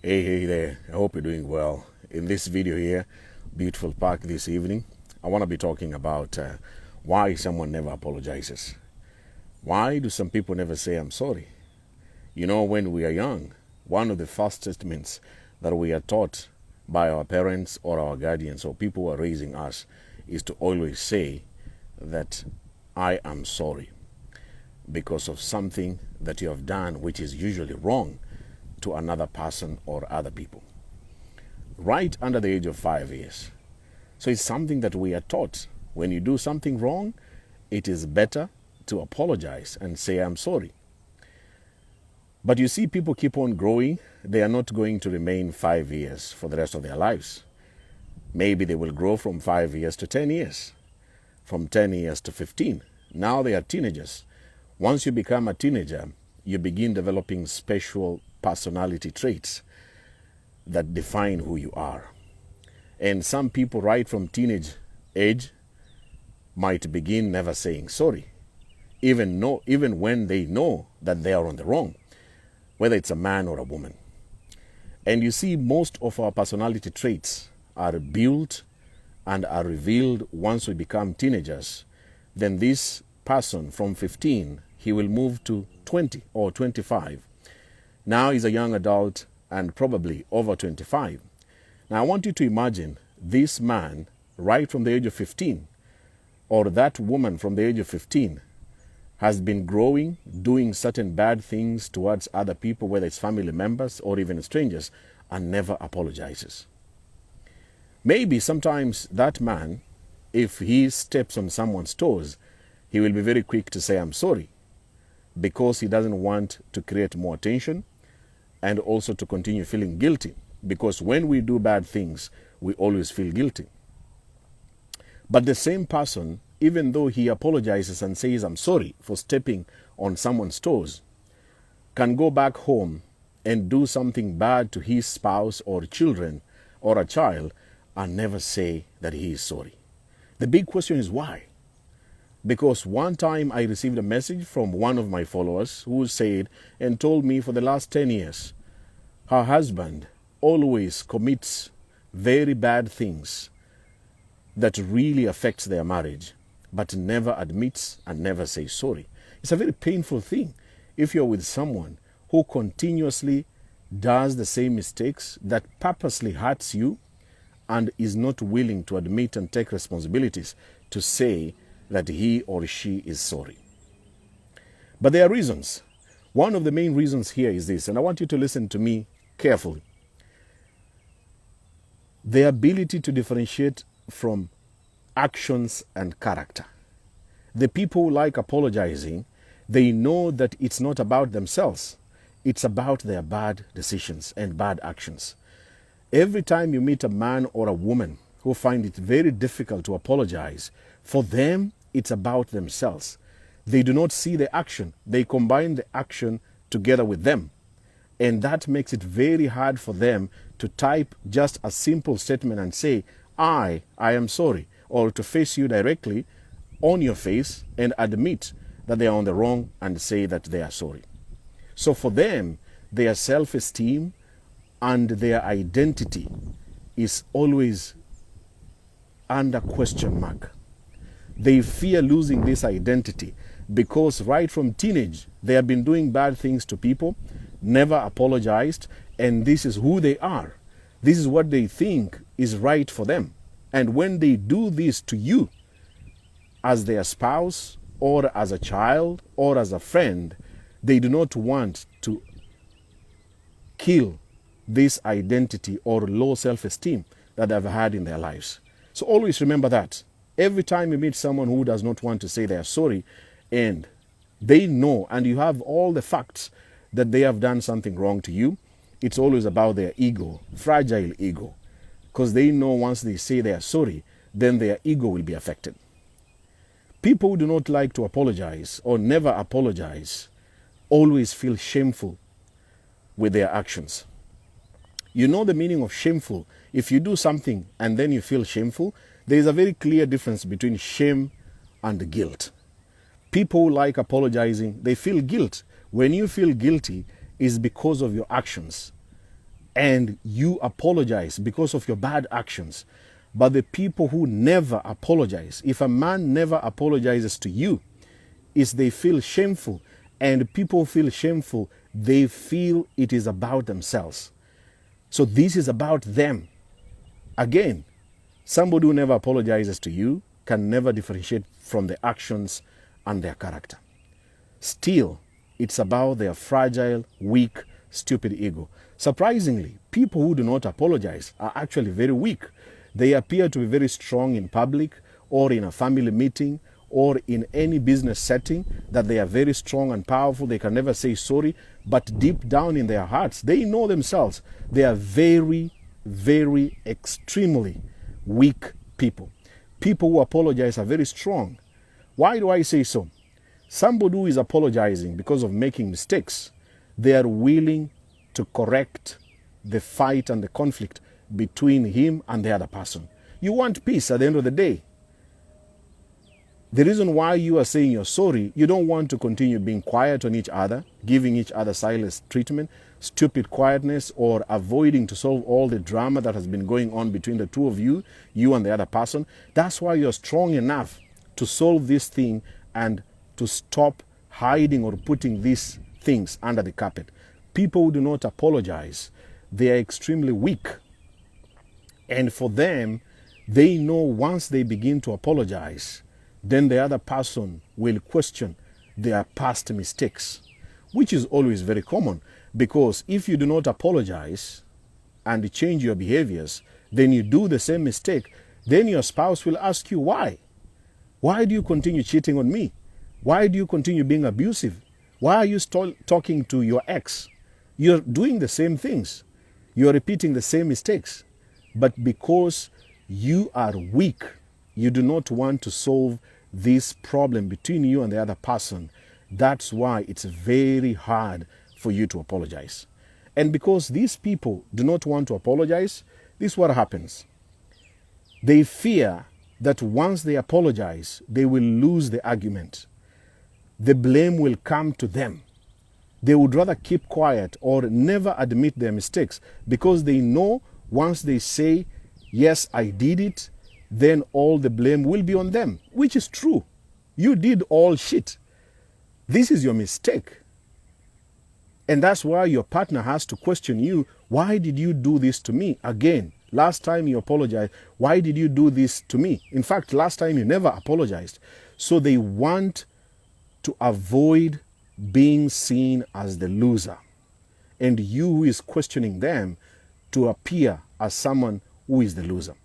Hey there, I hope you're doing well. In this video here, beautiful park this evening, I want to be talking about why someone never apologizes. Why do some people never say, I'm sorry? You know, when we are young, one of the first statements that we are taught by our parents or our guardians or people who are raising us is to always say that I am sorry because of something that you have done which is usually wrong to another person or other people, right under the age of 5 years. So it's something that we are taught. When you do something wrong, it is better to apologize and say, I'm sorry. But you see, people keep on growing. They are not going to remain 5 years for the rest of their lives. Maybe they will grow from 5 years to 10 years, from 10 years to 15. Now they are teenagers. Once you become a teenager, you begin developing special personality traits that define who you are. And some people right from teenage age might begin never saying sorry, even when they know that they are on the wrong, whether it's a man or a woman. And you see, most of our personality traits are built and are revealed once we become teenagers. Then this person from 15, he will move to 20 or 25. Now he's a young adult and probably over 25. Now I want you to imagine this man right from the age of 15, or that woman from the age of 15, has been growing, doing certain bad things towards other people, whether it's family members or even strangers, and never apologizes. Maybe sometimes that man, if he steps on someone's toes, he will be very quick to say, I'm sorry, because he doesn't want to create more tension and also to continue feeling guilty. Because when we do bad things, we always feel guilty. But the same person, even though he apologizes and says, I'm sorry for stepping on someone's toes, can go back home and do something bad to his spouse or children or a child and never say that he is sorry. The big question is why? Because one time I received a message from one of my followers who said and told me for the last 10 years, her husband always commits very bad things that really affects their marriage, but never admits and never says sorry. It's a very painful thing if you're with someone who continuously does the same mistakes, that purposely hurts you, and is not willing to admit and take responsibilities to say that he or she is sorry. But there are reasons. One of the main reasons here is this, and I want you to listen to me carefully. The ability to differentiate from actions and character. The people who like apologizing, they know that it's not about themselves. It's about their bad decisions and bad actions. Every time you meet a man or a woman who find it very difficult to apologize, for them, it's about themselves. They do not see the action. They combine the action together with them. And that makes it very hard for them to type just a simple statement and say, I am sorry, or to face you directly on your face and admit that they are on the wrong and say that they are sorry. So for them, their self-esteem and their identity is always under question mark. They fear losing this identity because right from teenage, they have been doing bad things to people, never apologized, and this is who they are. This is what they think is right for them. And when they do this to you as their spouse or as a child or as a friend, they do not want to kill this identity or low self-esteem that they've had in their lives. So always remember that. Every time you meet someone who does not want to say they are sorry, and they know, and you have all the facts that they have done something wrong to you, it's always about their ego, fragile ego. Because they know once they say they are sorry, then their ego will be affected. People who do not like to apologize or never apologize always feel shameful with their actions. You know the meaning of shameful. If you do something and then you feel shameful, there is a very clear difference between shame and guilt. People who like apologizing, they feel guilt. When you feel guilty, it's because of your actions. and you apologize because of your bad actions. But the people who never apologize, if a man never apologizes to you, is they feel shameful. And people feel shameful, they feel it is about themselves. So this is about them. Again, somebody who never apologizes to you can never differentiate from the actions and their character. Still, it's about their fragile, weak, stupid ego. Surprisingly, people who do not apologize are actually very weak. They appear to be very strong in public or in a family meeting or in any business setting, that they are very strong and powerful. They can never say sorry, but deep down in their hearts, they know themselves. They are very, very extremely weak people. People who apologize are very strong. Why do I say so? Somebody who is apologizing because of making mistakes, they are willing to correct the fight and the conflict between him and the other person. You want peace at the end of the day. The reason why you are saying you're sorry, you don't want to continue being quiet on each other, giving each other silent treatment, stupid quietness, or avoiding to solve all the drama that has been going on between the two of you, you and the other person. That's why you're strong enough to solve this thing and to stop hiding or putting these things under the carpet. People who do not apologize, they are extremely weak. And for them, they know once they begin to apologize, then the other person will question their past mistakes, which is always very common, because if you do not apologize and change your behaviors, then you do the same mistake, then your spouse will ask you why. Why do you continue cheating on me? Why do you continue being abusive? Why are you still talking to your ex? You're doing the same things. You're repeating the same mistakes. But because you are weak, you do not want to solve this problem between you and the other person. That's why it's very hard for you to apologize. And because these people do not want to apologize, this is what happens. They fear that once they apologize, they will lose the argument. The blame will come to them. They would rather keep quiet or never admit their mistakes, because they know once they say, yes, I did it, then all the blame will be on them, which is true. You did all shit. This is your mistake. And that's why your partner has to question you. Why did you do this to me? Again, last time you apologized, why did you do this to me? In fact, last time you never apologized. So they want to avoid being seen as the loser. And you who is questioning them to appear as someone who is the loser.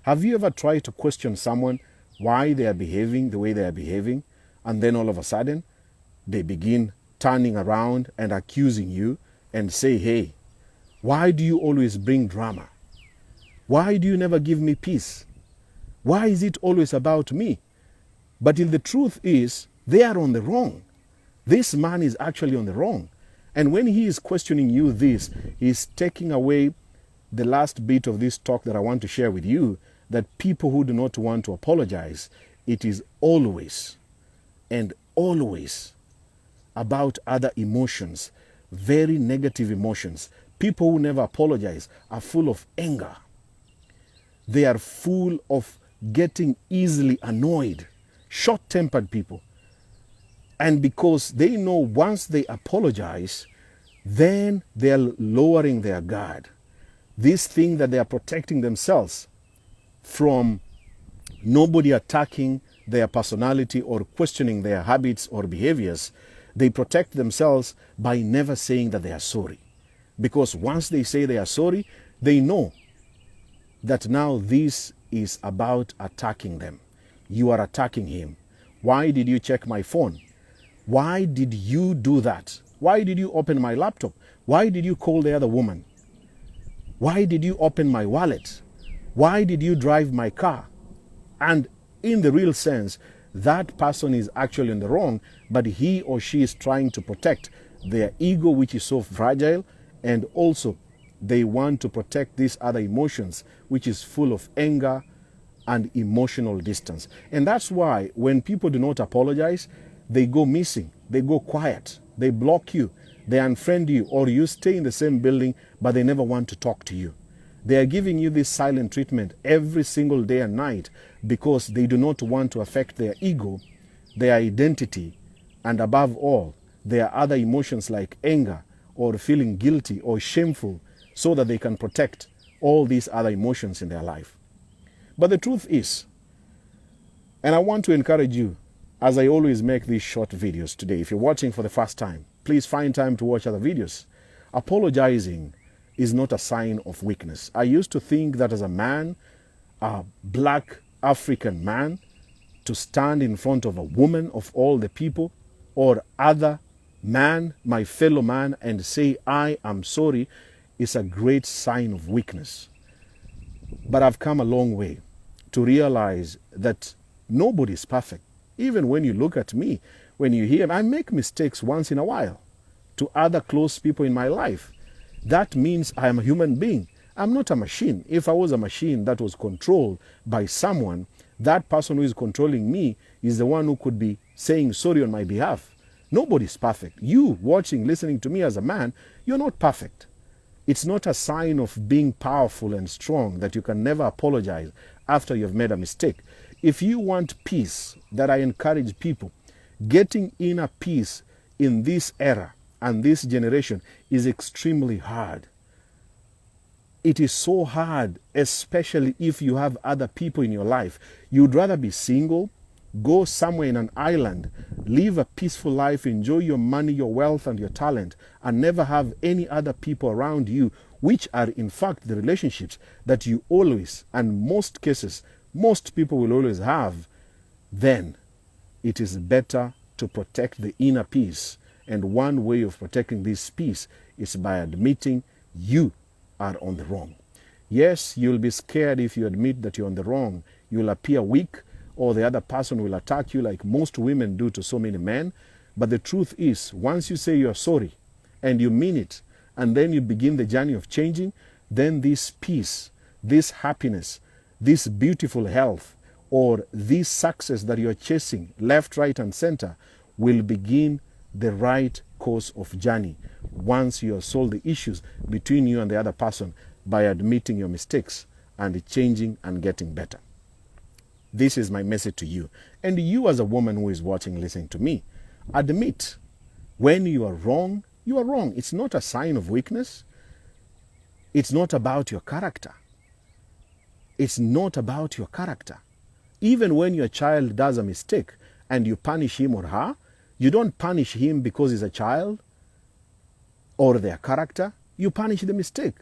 Have you ever tried to question someone why they are behaving the way they are behaving, and then all of a sudden they begin turning around and accusing you and say, hey, why do you always bring drama? Why do you never give me peace? Why is it always about me? But if the truth is, they are on the wrong. This man is actually on the wrong. And when he is questioning you this, he's taking away the last bit of this talk that I want to share with you, that people who do not want to apologize, it is always and always about other emotions, very negative emotions. People who never apologize are full of anger. They are full of getting easily annoyed, short-tempered people. And because they know once they apologize, then they're lowering their guard. This thing that they are protecting themselves from nobody attacking their personality or questioning their habits or behaviors, they protect themselves by never saying that they are sorry. Because once they say they are sorry, they know that now this is about attacking them. You are attacking him. Why did you check my phone? Why did you do that? Why did you open my laptop? Why did you call the other woman? Why did you open my wallet? Why did you drive my car? And in the real sense, that person is actually in the wrong, but he or she is trying to protect their ego, which is so fragile, and also they want to protect these other emotions, which is full of anger and emotional distance. And that's why when people do not apologize, they go missing, they go quiet, they block you, They unfriend you, or you stay in the same building, but they never want to talk to you. They are giving you this silent treatment every single day and night because they do not want to affect their ego, their identity, and above all, their other emotions like anger or feeling guilty or shameful, so that they can protect all these other emotions in their life. But the truth is, and I want to encourage you, as I always make these short videos today, if you're watching for the first time, please find time to watch other videos. Apologizing is not a sign of weakness. I used to think that as a man, a black African man, to stand in front of a woman of all the people or other man, my fellow man, and say, I am sorry, is a great sign of weakness. But I've come a long way to realize that nobody is perfect. Even when you look at me, when you hear, I make mistakes once in a while to other close people in my life. That means I am a human being. I'm not a machine. If I was a machine that was controlled by someone, that person who is controlling me is the one who could be saying sorry on my behalf. Nobody's perfect. You watching, listening to me as a man, you're not perfect. It's not a sign of being powerful and strong that you can never apologize after you've made a mistake. If you want peace, that I encourage people, getting inner peace in this era and this generation is extremely hard. It is so hard, especially if you have other people in your life. You'd rather be single, go somewhere in an island, live a peaceful life, enjoy your money, your wealth, and your talent, and never have any other people around you, which are in fact the relationships that you always, and most cases, most people will always have. Then it is better to protect the inner peace. And one way of protecting this peace is by admitting you are on the wrong. Yes, you'll be scared if you admit that you're on the wrong. You'll appear weak, or the other person will attack you like most women do to so many men. But the truth is, once you say you're sorry and you mean it, and then you begin the journey of changing, then this peace, this happiness, this beautiful health, or this success that you're chasing left, right, and center will begin the right course of journey once you have solved the issues between you and the other person by admitting your mistakes and changing and getting better. This is my message to you. And you as a woman who is watching, listening to me, admit when you are wrong, you are wrong. It's not a sign of weakness. It's not about your character. It's not about your character. Even when your child does a mistake and you punish him or her, you don't punish him because he's a child or their character. You punish the mistake.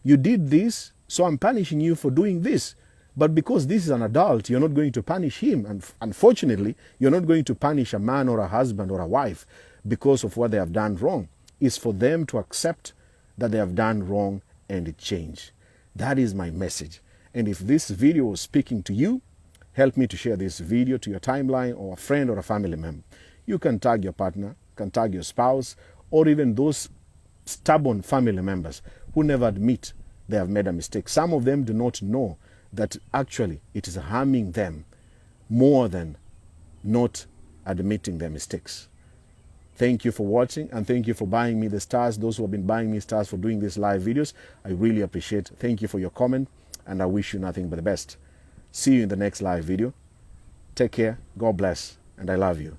You did this, so I'm punishing you for doing this. But because this is an adult, you're not going to punish him. And unfortunately, you're not going to punish a man or a husband or a wife because of what they have done wrong. It's for them to accept that they have done wrong and change. That is my message. And if this video was speaking to you, help me to share this video to your timeline or a friend or a family member. You can tag your partner, can tag your spouse, or even those stubborn family members who never admit they have made a mistake. Some of them do not know that actually it is harming them more than not admitting their mistakes. Thank you for watching, and thank you for buying me the stars. Those who have been buying me stars for doing these live videos, I really appreciate. Thank you for your comment, and I wish you nothing but the best. See you in the next live video. Take care, God bless, and I love you.